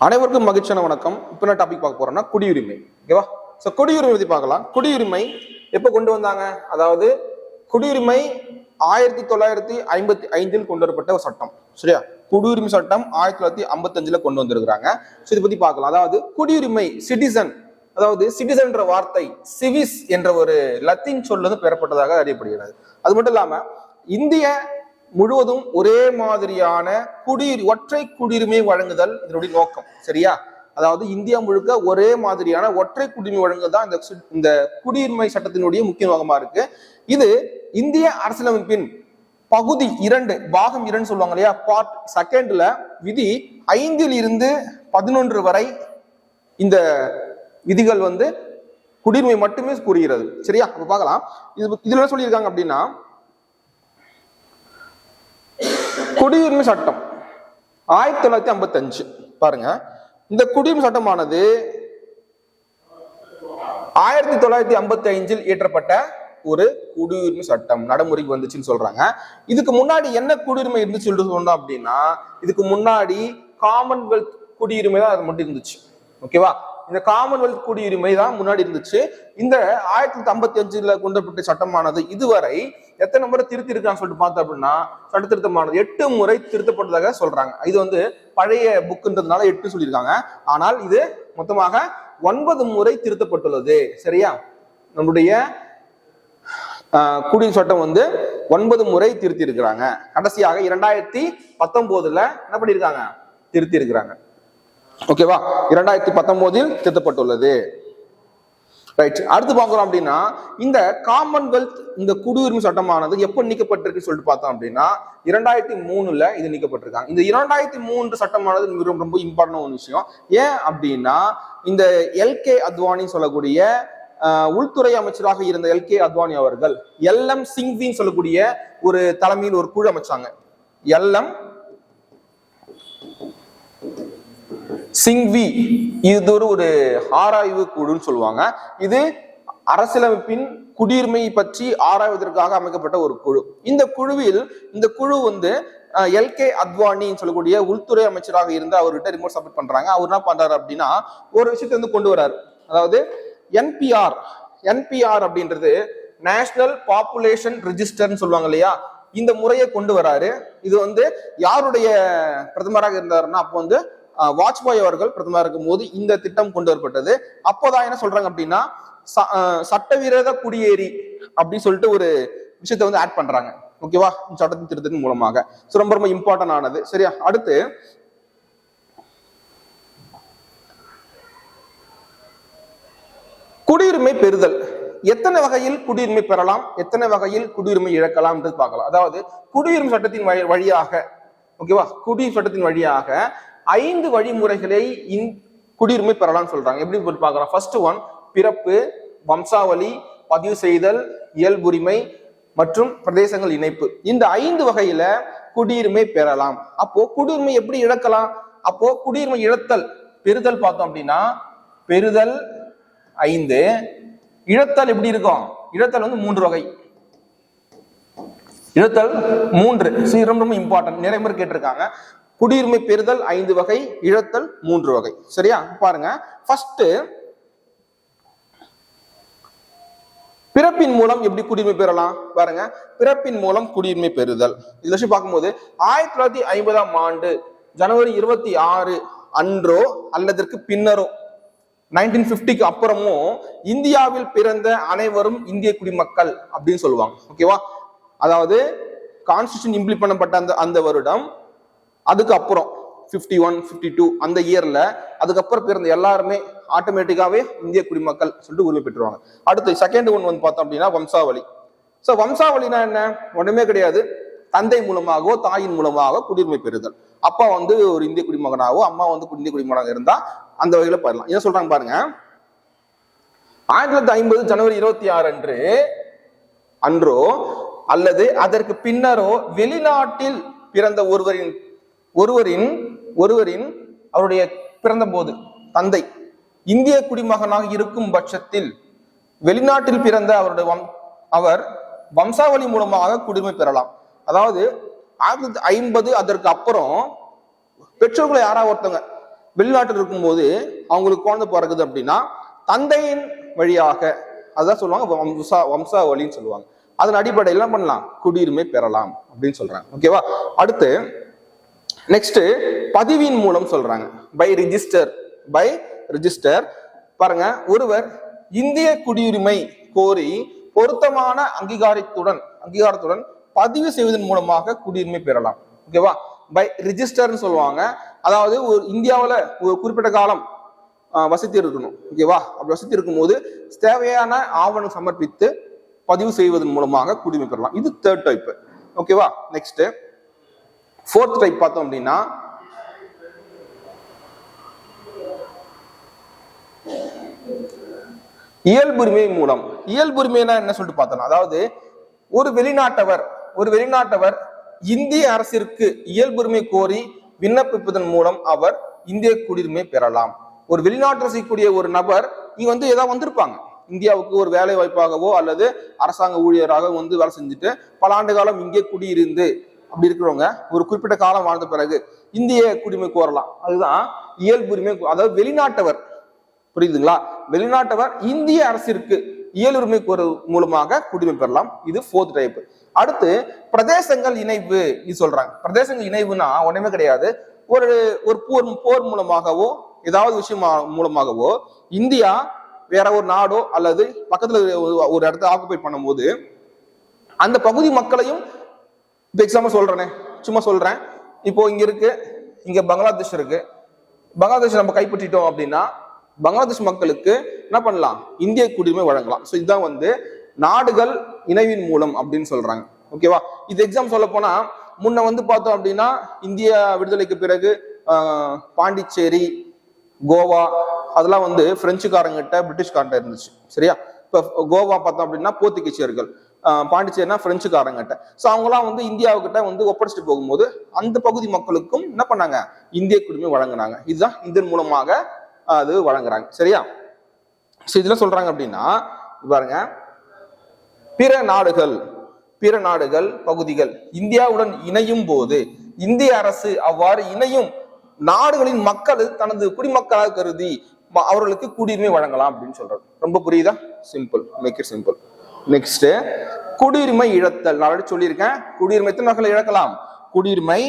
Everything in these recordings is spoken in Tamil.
அனைவருக்கும் மகிழ்ச்சியான வணக்கம். இப்போ என்ன டாபிக் பார்க்க போறோம்னா குடியுரிமை. ஓகேவா? ஸோ குடியுரிமை பத்தி பார்க்கலாம். குடியுரிமை எப்போ கொண்டு வந்தாங்க? அதாவது குடியுரிமை 1955 கொண்டு வரப்பட்ட ஒரு சட்டம். சரியா? குடியுரிமை சட்டம் 1955 கொண்டு வந்திருக்கிறாங்க. ஸோ இதை பத்தி பார்க்கலாம். அதாவது குடியுரிமை சிட்டிசன், அதாவது சிட்டிசன்ற வார்த்தை சிவிஸ் என்ற ஒரு லத்தீன் சொல்லிருந்து பெறப்பட்டதாக அறியப்படுகிறது. அது மட்டும் இல்லாம இந்திய முழுவதும் ஒரே மாதிரியான ஒற்றை குடியுரிமை வழங்குதல் இதனுடைய நோக்கம். சரியா? அதாவது இந்தியா முழுக்க ஒரே மாதிரியான ஒற்றை குடியுரிமை வழங்குதல் தான் இந்த குடியுரிமை சட்டத்தினுடைய முக்கிய நோக்கமா இருக்கு. இது இந்திய அரசியலமைப்பின் பகுதி 2 பாகம் 2 சொல்லுவாங்க இல்லையா, பார்ட் 2 விதி 5 to 11 வரை இந்த விதிகள் குடியுரிமை மட்டுமே கூறுகிறது. சரியா? அப்ப பார்க்கலாம். இதுல என்ன சொல்லியிருக்காங்க அப்படின்னா, குடியுரிமை சட்டம் 1955 பாருங்க. இந்த குடியுரிமை சட்டமானது 1955 இயற்றப்பட்ட ஒரு குடியுரிமை சட்டம் நடைமுறைக்கு வந்துச்சுன்னு சொல்றாங்க. இதுக்கு முன்னாடி என்ன குடியுரிமை இருந்துச்சு சொன்னோம் அப்படின்னா, இதுக்கு முன்னாடி காமன்வெல்த் குடியுரிமை தான் அது மட்டும் இருந்துச்சு. ஓகேவா? இந்த காமன்வெல்த் குடியுரிமை தான் முன்னாடி இருந்துச்சு. இந்த 1955 கொண்டு வரப்பட்ட சட்டமானது இதுவரை எத்தனை முறை திருத்தி இருக்கான்னு சொல்லிட்டு பார்த்தோம் அப்படின்னா, சட்ட திருத்தமானது 8 முறை திருத்தப்பட்டதாக சொல்றாங்க. இது பழைய புக்குன்றதுனால 8 சொல்லியிருக்காங்க. ஆனால் இது மொத்தமாக 9 முறை திருத்தப்பட்டுள்ளது. சரியா? நம்முடைய குடியுரிமை சட்டம் 9 முறை திருத்தி இருக்கிறாங்க. கடைசியாக 2019 என்ன பண்ணிருக்காங்க? திருத்தி இருக்கிறாங்க. ஓகேவா? 2019 திருத்தப்பட்டுள்ளது. ரைட். அடுத்து பார்க்கிறோம் அப்படின்னா, இந்த காமன்வெல்த் இந்த குடியுரிமை சட்டமானது எப்போ நீக்கப்பட்டிருக்கு சொல்லிட்டு பார்த்தோம் அப்படின்னா 2003 இது நீக்கப்பட்டிருக்காங்க. இந்த 2003 சட்டமானது ரொம்ப இம்பார்ட்டன்ட் ஒரு விஷயம். ஏன் அப்படின்னா, இந்த எல்கே அத்வானி சொல்லக்கூடிய உள்துறை அமைச்சராக இருந்த எல்கே அத்வானி அவர்கள் LM சிங்வின்னு சொல்லக்கூடிய ஒரு தலைமையில் ஒரு குழு அமைச்சாங்க. LM சிங்வி. இது ஒரு ஆராய்வு குழுன்னு சொல்லுவாங்க. இது அரசியலமைப்பின் குடியுரிமை பற்றி ஆராய்வதற்காக அமைக்கப்பட்ட ஒரு குழு. இந்த குழு எல்கே அத்வானின்னு சொல்லக்கூடிய உள்துறை அமைச்சராக இருந்து அவர்கிட்ட ரிமோட் சப்மிட் பண்றாங்க. அவர் என்ன பண்றாரு அப்படின்னா, ஒரு விஷயத்தை கொண்டு வர்றாரு. அதாவது என்பிஆர் அப்படின்றது நேஷனல் பாப்புலேஷன் ரெஜிஸ்டர்னு சொல்லுவாங்க இல்லையா, இந்த முறையை கொண்டு வராரு. இது யாருடைய பிரதமராக இருந்தாருன்னா, அப்போ வாஜ்பாய் அவர்கள் பிரதமர் இருக்கும் போது இந்த திட்டம் கொண்டு வரப்பட்டது. அப்போதான் என்ன சொல்றாங்க அப்படின்னா, சட்டவிரோத குடியேறி அப்படின்னு சொல்லிட்டு ஒரு விஷயத்த ஆட் பண்றாங்க. ஓகேவா? சட்டத்தின் திருத்தத்தின் மூலமாக. ரொம்ப ரொம்ப இம்பார்ட்டன்ட் ஆனது. சரியா? அடுத்து குடியுரிமை பெறுதல். எத்தனை வகையில் குடியுரிமை பெறலாம், எத்தனை வகையில் குடியுரிமை இழக்கலாம் என்று பார்க்கலாம். அதாவது குடியுரிமை சட்டத்தின் வழியாக, ஓகேவா, குடியுரிமை சட்டத்தின் வழியாக 5 வழிமுறைகளை குடியுரிமை பெறலாம் சொல்றாங்க. எப்படி பார்க்கலாம்? ஃபர்ஸ்ட் ஒன் பிறப்பு, வம்சாவளி, பதிவு செய்தல், இயல்புரிமை மற்றும் பிரதேசங்கள் இணைப்பு. இந்த 5 வகையில குடியுரிமை பெறலாம். அப்போ குடியுரிமை எப்படி இழக்கலாம்? அப்போ குடியுரிமை இழத்தல் பெறுதல் பார்த்தோம் அப்படின்னா, பெறுதல் 5, இழத்தல் எப்படி இருக்கும்? இழத்தல் 3 வகை. இழத்தல் 3 ரொம்ப ரொம்ப இம்பார்ட்டன்ட். நிறைய பேர் கேட்டிருக்காங்க. குடியுரிமை பெறுதல் 5 வகை, இழத்தல் 3 வகை. சரியா? பாருங்க. ஃபர்ஸ்ட், பிறப்பின் மூலம் எப்படி குடியுரிமை பெறலாம் பாருங்க. பிறப்பின் மூலம் குடியுரிமை பெறுதல் இதுல பார்க்கும்போது 1950 ஜனவரி 26 அன்றோ அல்லதற்கு பின்னரோ 1950க்கு அப்புறமும் இந்தியாவில் பிறந்த அனைவரும் இந்திய குடிமக்கள் அப்படின்னு சொல்லுவாங்க. ஓகேவா? அதாவது கான்ஸ்டிடியூஷன் இம்ப்ளிமெண்ட் பண்ணப்பட்ட அந்த வருடம், அதுக்கு அப்புறம் 51, 52 அந்த இயர்ல அதுக்கப்புறம் பிறந்த எல்லாருமே ஆட்டோமேட்டிக்காவே இந்திய குடிமக்கள் சொல்லிட்டு உரிமை பெற்றுவாங்க. அடுத்து செகண்ட் ஒன் பார்த்தோம் அப்படின்னா வம்சாவளி. சோ வம்சாவளினா என்ன? ஒண்ணுமே கிடையாது. தந்தை மூலமாகவோ தாயின் மூலமாக குடியுரிமை பெறுதல். அப்பா ஒரு இந்திய குடிமகனாகவோ அம்மா இந்திய குடிமகனாக இருந்தா அந்த வகையில பெறலாம். என்ன சொல்றாங்க பாருங்க. 1950 ஜனவரி 26 அன்றோ அல்லது அதற்கு பின்னரோ வெளிநாட்டில் பிறந்த ஒருவரின் அவருடைய பிறந்த போது தந்தை இந்திய குடிமகனாக இருக்கும் பட்சத்தில் வெளிநாட்டில் பிறந்த அவர் வம்சாவளி மூலமாக குடியுரிமை பெறலாம். அதாவது 1950 அதற்கு அப்புறம் பெற்றோர்களை யாராவது ஒருத்தவங்க வெளிநாட்டில் இருக்கும்போது அவங்களுக்கு குழந்தை பிறகுது அப்படின்னா தந்தையின் வழியாக, அதான் சொல்லுவாங்க வம்சாவளின்னு சொல்லுவாங்க. அதன் அடிப்படையில் என்ன பண்ணலாம், குடியுரிமை பெறலாம் அப்படின்னு சொல்றாங்க. ஓகேவா? அடுத்து நெக்ஸ்ட் பதிவின் மூலம் சொல்றாங்க. பை ரிஜிஸ்டர் பாருங்க, ஒருவர் இந்திய குடியுரிமை கோரி பொருத்தமான அங்கீகாரத்துடன் பதிவு செய்வதன் மூலமாக குடியுரிமை பெறலாம். ஓகேவா? பை ரிஜிஸ்டர்னு சொல்லுவாங்க. அதாவது ஒரு இந்தியாவில் ஒரு குறிப்பிட்ட காலம் வசதி இருக்கணும். ஓகேவா? அப்படி வசதி இருக்கும்போது தேவையான ஆவணம் சமர்ப்பித்து பதிவு செய்வதன் மூலமாக குடியுரிமை பெறலாம். இது தேர்ட் டைப். ஓகேவா? நெக்ஸ்ட் ஃபோர்த் டைப் பார்த்தோம் அப்படின்னா இயல்புரிமை மூலம். இயல்புரிமைனா என்ன சொல்லிட்டு பார்த்தோம், அதாவது ஒரு வெளிநாட்டவர் இந்திய அரசிற்கு இயல்புரிமை கோரி விண்ணப்பிப்பதன் மூலம் அவர் இந்திய குடியுரிமை பெறலாம். ஒரு வெளிநாட்டில் செய்யக்கூடிய ஒரு நபர் இங்க ஏதாவது வந்திருப்பாங்க, இந்தியாவுக்கு ஒரு வேலை வாய்ப்பாகவோ அல்லது அரசாங்க ஊழியராக வேலை செஞ்சுட்டு பல ஆண்டு காலம் இங்கே குடியிருந்து அப்படி இருக்கிறவங்க ஒரு குறிப்பிட்ட காலம் வாழ்ந்த பிறகு இந்திய குடியுரிமை கோரலாம். அதுதான் இயல்புரிமை. அதாவது வெளிநாட்டவர், புரியுதுங்களா, வெளிநாட்டவர் இந்திய அரசிற்கு இயலுரிமை கோர மூலமாக குடியுரிமை பெறலாம். இது ஃபோர்த் டைப். அடுத்து பிரதேசங்கள் இணைவு. இது சொல்றாங்க, பிரதேசங்கள் இணைவுனா ஒண்ணுமே கிடையாது. ஒரு போர் மூலமாகவோ ஏதாவது விஷயம் மூலமாகவோ இந்தியா வேற ஒரு நாடோ அல்லது பக்கத்துல ஒரு இடத்த ஆக்குபை பண்ணும்போது அந்த பகுதி மக்களையும், இப்போ எக்ஸாம்பிள் சொல்றேனே, சும்மா சொல்றேன், இப்போ இங்க பங்களாதேஷ் இருக்கு, பங்களாதேஷ் நம்ம கைப்பற்றிட்டோம் அப்படின்னா பங்களாதேஷ் மக்களுக்கு என்ன பண்ணலாம், இந்திய குடியுரிமை வழங்கலாம். ஸோ இதுதான் நாடுகள் இணைவின் மூலம் அப்படின்னு சொல்றாங்க. ஓகேவா? இது எக்ஸாம் சொல்ல போனா முன்ன பார்த்தோம் அப்படின்னா இந்திய விடுதலைக்கு பிறகு பாண்டிச்சேரி, கோவா அதெல்லாம் பிரெஞ்சுக்காரங்கிட்ட பிரிட்டிஷ்காரங்கிட்ட இருந்துச்சு. சரியா? இப்ப கோவா பார்த்தோம் அப்படின்னா போர்த்துகீசியர்கள், பாண்டிச்சேரினா பிரெஞ்சுக்காரங்கிட்ட. ஸோ அவங்கலாம் இந்தியாவுக்கிட்ட ஒப்படைச்சிட்டு போகும்போது அந்த பகுதி மக்களுக்கும் என்ன பண்ணாங்க, இந்திய குடியுரிமை வழங்கினாங்க. இதுதான் இதன் மூலமாக அது வழங்குறாங்க. சரியா? ஸோ இதெல்லாம் சொல்றாங்க அப்படின்னா பாருங்க, பிற நாடுகள் பகுதிகள் இந்தியாவுடன் இணையும் போது இந்திய அரசு அவ்வாறு இணையும் நாடுகளின் மக்கள் தனது குடிமக்களாக கருதி அவர்களுக்கு குடியுரிமை வழங்கலாம் அப்படின்னு சொல்றது. ரொம்ப புரியுதா? Simple, make it simple. Next குடியுரிமை இழத்தல். நான் ஆல்ரெடி சொல்லியிருக்கேன், குடியுரிமை எத்தனை வகையில் இழக்கலாம், குடியுரிமை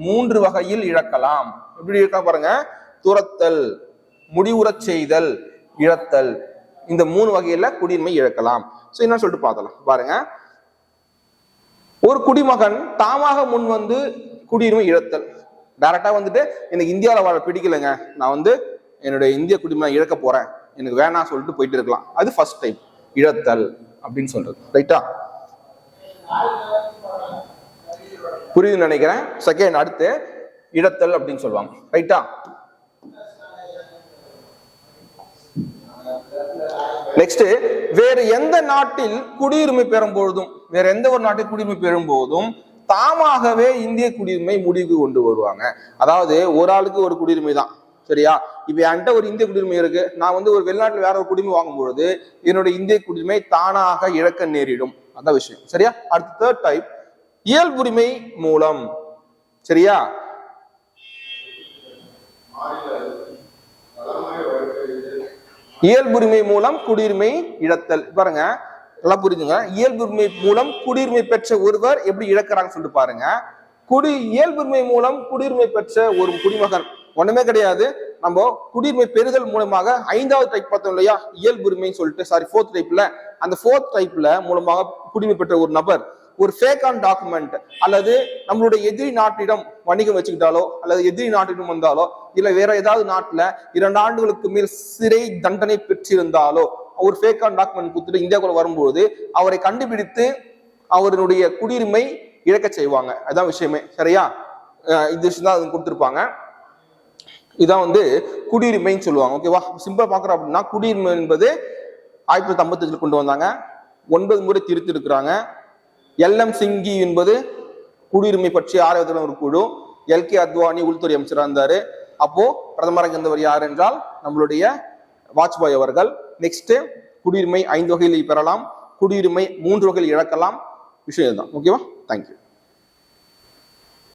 3 வகையில் இழக்கலாம். எப்படி இருக்கா பாருங்க, துரத்தல், முடிவுறச் செய்தல், இழத்தல். இந்த 3 வகையில குடியுரிமை இழக்கலாம். சோ என்ன சொல்லிட்டு பார்த்தலாம் பாருங்க. ஒரு குடிமகன் தாமாக முன் குடியுரிமை இழத்தல், டைரக்டா எனக்கு இந்தியாவில் வாழ பிடிக்கலைங்க, நான் என்னுடைய இந்திய குடியுரிமை இழக்க போறேன், எனக்கு வேணாம் சொல்லிட்டு போயிட்டு இருக்கலாம். அது ஃபர்ஸ்ட் டைப் இழத்தல் அப்படின்னு சொல்றது. ரைட்டா? புரியுதுன்னு நினைக்கிறேன். செகண்ட் அடுத்து இழத்தல் அப்படின்னு சொல்லுவாங்க. ரைட்டா? நெக்ஸ்ட் வேறு எந்த நாட்டில் குடியுரிமை பெறும் பொழுதும், வேற எந்த ஒரு நாட்டில் குடியுரிமை பெறும் போதும் தாமாகவே இந்திய குடியுரிமை முடிவுக்கு கொண்டு வருவாங்க. அதாவது ஒரு ஆளுக்கு ஒரு குடியுரிமை தான். சரியா? இப்ப என்கிட்ட ஒரு இந்திய குடியுரிமை இருக்கு, நான் ஒரு வெளிநாட்டுல வேற ஒரு குடியுரிமை வாங்கும் பொழுது என்னுடைய இந்திய குடியுரிமை தானாக இழக்க நேரிடும். அதான் விஷயம். சரியா? அடுத்த தேர்ட் டைப் இயல்புரிமை மூலம். சரியா? இயல்புரிமை மூலம் குடியுரிமை இழத்தல். பாருங்க, நல்லா புரிஞ்சுங்க. இயல்புரிமை மூலம் குடியுரிமை பெற்ற ஒருவர் எப்படி இழக்கிறாங்க சொல்லிட்டு பாருங்க. இயல்புரிமை மூலம் குடியுரிமை பெற்ற ஒரு குடிமகன் ஒண்ணுமே கிடையாது, நம்ம குடியுரிமை பெறுதல் மூலமாக 5வது டைப் பார்த்தோம் இல்லையா, இயல்புரிமை சொல்லிட்டு, சாரி 4th டைப்ல, அந்த 4th டைப்ல மூலமாக குடியுரிமை பெற்ற ஒரு நபர் ஒரு ஃபேக் ஆன் டாக்குமெண்ட் அல்லது நம்மளுடைய எதிரி நாட்டிடம் வணிகம் வச்சுக்கிட்டாலோ அல்லது எதிரி நாட்டிடம் வந்தாலோ இல்ல வேற ஏதாவது நாட்டுல 2 ஆண்டுகளுக்கு மேல் சிறை தண்டனை பெற்றிருந்தாலோ ஒரு ஃபேக் ஆன் டாக்குமெண்ட் கொடுத்துட்டு இந்தியாவுக்குள்ள வரும்போது அவரை கண்டுபிடித்து அவருடைய குடியுரிமை இழக்க செய்வாங்க. அதான் விஷயமே. சரியா? இந்த விஷயம் தான் கொடுத்துருப்பாங்க. இதான் குடியுரிமைன்னு சொல்லுவாங்க. ஓகேவா? சிம்பிளா பாக்குறோம் அப்படின்னா குடியுரிமை என்பது 1955 கொண்டு வந்தாங்க. 9 முறை திருத்தி இருக்கிறாங்க. LM சிங்கி என்பது குடியுரிமை பற்றி ஆராய்வதில் ஒரு குழு. LK அத்வானி உள்துறை அமைச்சராக இருந்தாரு. அப்போ பிரதமராக இருந்தவர் யார் என்றால் நம்மளுடைய வாஜ்பாய் அவர்கள். நெக்ஸ்ட் குடியுரிமை 5 வகையில் பெறலாம், குடியுரிமை 3 வகையில் இழக்கலாம். விஷயம் தான். ஓகேவா? தேங்க்யூ.